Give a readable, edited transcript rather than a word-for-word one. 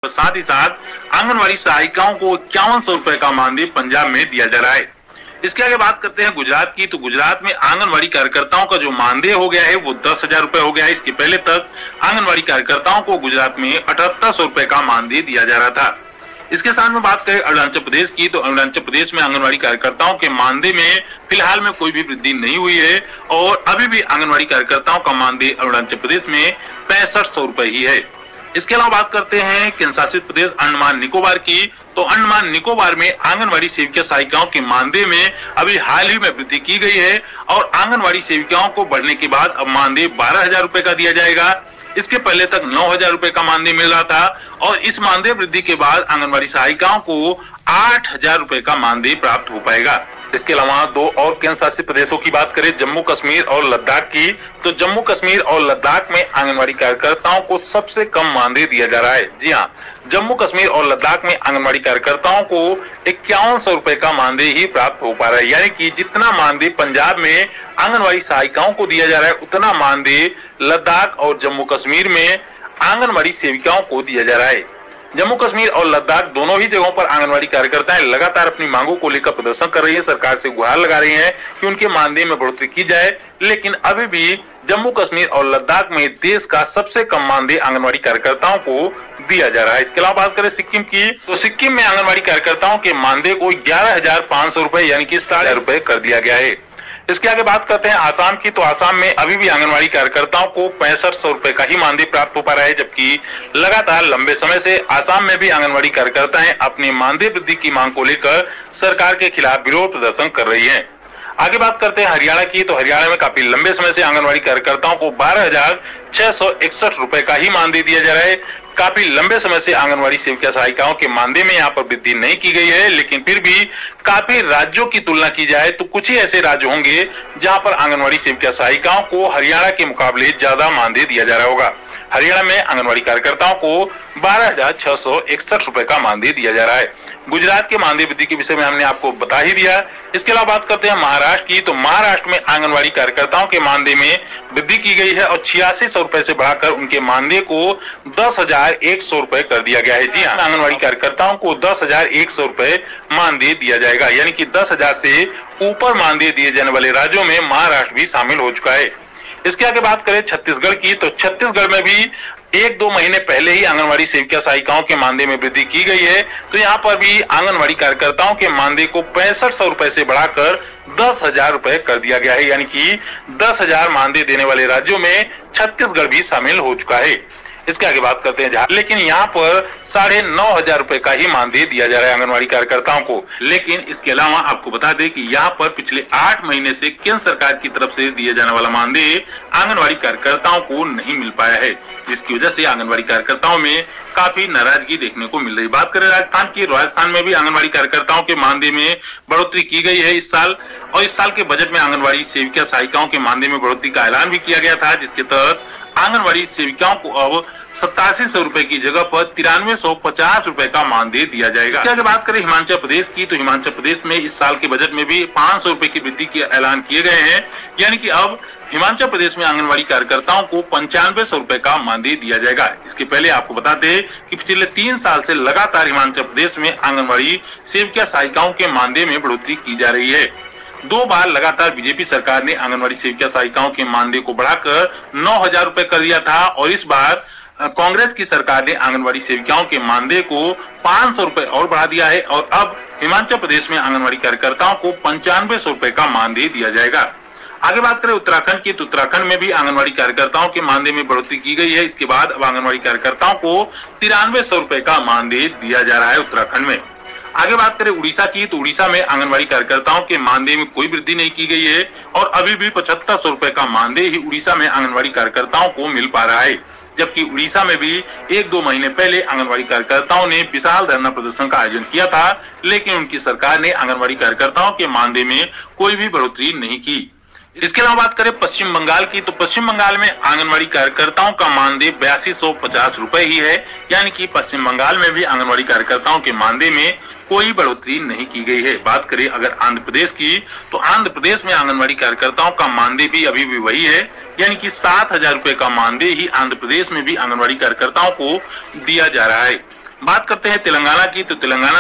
साथ ही साथ आंगनवाड़ी सहायिकाओं को 5100 रुपए का मानदेय पंजाब में दिया जा रहा है। इसके आगे बात करते हैं गुजरात की, तो गुजरात में आंगनवाड़ी कार्यकर्ताओं का जो मानदेय हो गया है वो 10,000 रुपए हो गया है। इसके पहले तक आंगनवाड़ी कार्यकर्ताओं को गुजरात में 7800 रुपए का मानदेय दिया जा रहा था। इसके साथ में बात करें अरुणाचल प्रदेश की, तो अरुणाचल प्रदेश में आंगनवाड़ी कार्यकर्ताओं के मानदेय में फिलहाल में कोई भी वृद्धि नहीं हुई है और अभी भी आंगनवाड़ी कार्यकर्ताओं का मानदेय अरुणाचल प्रदेश में 6500 रुपए ही है। इसके अलावा बात करते हैं केंद्र शासित प्रदेश अंडमान निकोबार की, तो अंडमान निकोबार में आंगनवाड़ी सेविका सहायिकाओं के मानदेय में अभी हाल ही में वृद्धि की गई है और आंगनवाड़ी सेविकाओं को बढ़ने के बाद अब मानदेय 12,000 रुपए का दिया जाएगा। इसके पहले तक 9,000 रुपए का मानदेय मिल रहा था और इस मानदेय वृद्धि के बाद आंगनवाड़ी सहायिकाओं को 8,000 रुपए का मानदेय प्राप्त हो पाएगा। इसके अलावा दो और केंद्र शासित प्रदेशों की बात करें, जम्मू कश्मीर और लद्दाख की, तो जम्मू कश्मीर और लद्दाख में आंगनवाड़ी कार्यकर्ताओं को सबसे कम मानदेय दिया जा रहा है। जी हाँ, जम्मू कश्मीर और लद्दाख में आंगनवाड़ी कार्यकर्ताओं को 5100 रुपए का मानदेय ही प्राप्त हो पा रहा है, यानी कि जितना मानदेय पंजाब में आंगनवाड़ी सहायिकाओं को दिया जा रहा है उतना मानदेय लद्दाख और जम्मू कश्मीर में आंगनवाड़ी सेविकाओं को दिया जा रहा है। जम्मू कश्मीर और लद्दाख दोनों ही जगहों पर आंगनवाड़ी कार्यकर्ताएं लगातार अपनी मांगों को लेकर प्रदर्शन कर रही हैं, सरकार से गुहार लगा रही हैं कि उनके मानदेय में बढ़ोतरी की जाए, लेकिन अभी भी जम्मू कश्मीर और लद्दाख में देश का सबसे कम मानदेय आंगनवाड़ी कार्यकर्ताओं को दिया जा रहा है। इसके अलावा बात करें सिक्किम की, तो सिक्किम में आंगनवाड़ी कार्यकर्ताओं के मानदेय को 11,500 रुपए यानी कि 7,500 रुपए कर दिया गया है। इसके आगे बात करते हैं आसाम की, तो आसाम में अभी भी आंगनवाड़ी कार्यकर्ताओं को 6500 रुपए का ही मानदेय प्राप्त हो पा रहा है, जबकि लगातार लंबे समय से आसाम में भी आंगनवाड़ी कार्यकर्ताएं अपनी मानदेय वृद्धि की मांग को लेकर सरकार के खिलाफ विरोध प्रदर्शन कर रही हैं। आगे बात करते हैं हरियाणा की, तो हरियाणा में काफी लंबे समय से आंगनवाड़ी कार्यकर्ताओं को 12,661 रुपए का ही मानदेय दिया जा रहा है। काफी लंबे समय से आंगनवाड़ी सेविका सहायिकाओं के मानदेय में यहाँ पर वृद्धि नहीं की गई है, लेकिन फिर भी काफी राज्यों की तुलना की जाए तो कुछ ही ऐसे राज्य होंगे जहां पर आंगनवाड़ी सेविका सहायिकाओं को हरियाणा के मुकाबले ज्यादा मानदेय दिया जा रहा होगा। हरियाणा में आंगनवाड़ी कार्यकर्ताओं को 12,661 रुपए का मानदेय दिया जा रहा है। गुजरात के मानदेय वृद्धि के विषय में हमने आपको बता ही दिया। इसके अलावा बात करते हैं महाराष्ट्र की, तो महाराष्ट्र में आंगनवाड़ी कार्यकर्ताओं के मानदेय में वृद्धि की गई है और 8600 रुपए से बढ़ाकर उनके मानदेय को 10,100 रुपए कर दिया गया है। जी हाँ, आंगनवाड़ी कार्यकर्ताओं को 10,100 रुपए मानदेय दिया जाएगा, यानी कि 10,000 से ऊपर मानदेय दिए जाने वाले राज्यों में महाराष्ट्र भी शामिल हो चुका है। इसके आगे बात करें छत्तीसगढ़ की, तो छत्तीसगढ़ में भी 1-2 महीने पहले ही आंगनवाड़ी सेविका सहायिकाओं के मानदेय में वृद्धि की गई है, तो यहाँ पर भी आंगनवाड़ी कार्यकर्ताओं के मानदेय को 6500 रुपए से बढ़ाकर 10,000 रुपए कर दिया गया है, यानी कि 10,000 मानदेय देने वाले राज्यों में छत्तीसगढ़ भी शामिल हो चुका है। इसके आगे बात करते हैं झारखंड, लेकिन यहाँ पर 9,500 रुपए का ही मानदेय दिया जा रहा है आंगनवाड़ी कार्यकर्ताओं को। लेकिन इसके अलावा आपको बता दें कि यहाँ पर पिछले 8 महीने से केंद्र सरकार की तरफ से दिए जाने वाला मानदेय आंगनवाड़ी कार्यकर्ताओं को नहीं मिल पाया है, जिसकी वजह से आंगनवाड़ी कार्यकर्ताओं में काफी नाराजगी देखने को मिल रही। बात करें राजस्थान की, राजस्थान में भी आंगनवाड़ी कार्यकर्ताओं के मानदेय में बढ़ोतरी की गई है इस साल, और इस साल के बजट में आंगनवाड़ी सेविका सहायिकाओं के मानदेय में बढ़ोतरी का ऐलान भी किया गया था, जिसके तहत आंगनवाड़ी सेविकाओं को अब 8700 रुपए की जगह पर 9350 रुपए का मानदेय दिया जाएगा। अगर बात करें हिमाचल प्रदेश की, तो हिमाचल प्रदेश में इस साल के बजट में भी 500 रुपए की वृद्धि के ऐलान किए गए हैं, यानी कि अब हिमाचल प्रदेश में आंगनवाड़ी कार्यकर्ताओं को 9500 रुपए का मानदेय दिया जाएगा। इसके पहले आपको बता दें कि पिछले 3 साल से लगातार हिमाचल प्रदेश में आंगनवाड़ी सेविका सहायिकाओं के मानदेय में बढ़ोतरी की जा रही है। 2 बार लगातार बीजेपी सरकार ने आंगनवाड़ी सेविका सहायिकाओं के मानदेय को बढ़ाकर 9,000 रुपए कर दिया था और इस बार कांग्रेस की सरकार ने आंगनवाड़ी सेविकाओं के मानदेय को 500 रुपए और बढ़ा दिया है और अब हिमाचल प्रदेश में आंगनवाड़ी कार्यकर्ताओं को 9500 रुपए का मानदेय दिया जाएगा। आगे बात करें उत्तराखंड की, तो उत्तराखंड में भी आंगनवाड़ी कार्यकर्ताओं के मानदेय में बढ़ोतरी की गई है। इसके बाद अब आंगनवाड़ी कार्यकर्ताओं को 9300 रुपए का मानदेय दिया जा रहा है उत्तराखंड में। आगे बात करें उड़ीसा की, तो उड़ीसा में आंगनवाड़ी कार्यकर्ताओं के मानदेय में कोई वृद्धि नहीं की गई है और अभी भी 7500 रुपए का मानदेय ही उड़ीसा में आंगनवाड़ी कार्यकर्ताओं को मिल पा रहा है, जबकि उड़ीसा में भी 1-2 महीने पहले आंगनवाड़ी कार्यकर्ताओं ने विशाल धरना प्रदर्शन का आयोजन किया था, लेकिन उनकी सरकार ने आंगनवाड़ी कार्यकर्ताओं के मानदेय में कोई भी बढ़ोतरी नहीं की। इसके अलावा बात करें पश्चिम बंगाल की, तो पश्चिम बंगाल में आंगनवाड़ी कार्यकर्ताओं का मानदेय 8250 रुपए ही है, यानी कि पश्चिम बंगाल में भी आंगनवाड़ी कार्यकर्ताओं के मानदेय में कोई बढ़ोतरी नहीं की गई है। बात करें अगर आंध्र प्रदेश की, तो आंध्र प्रदेश में आंगनवाड़ी कार्यकर्ताओं का मानदेय भी अभी भी वही है, यानी कि 7,000 रुपए का मानदेय ही आंध्र प्रदेश में भी आंगनवाड़ी कार्यकर्ताओं को दिया जा रहा है। बात करते हैं तेलंगाना की, तो तेलंगाना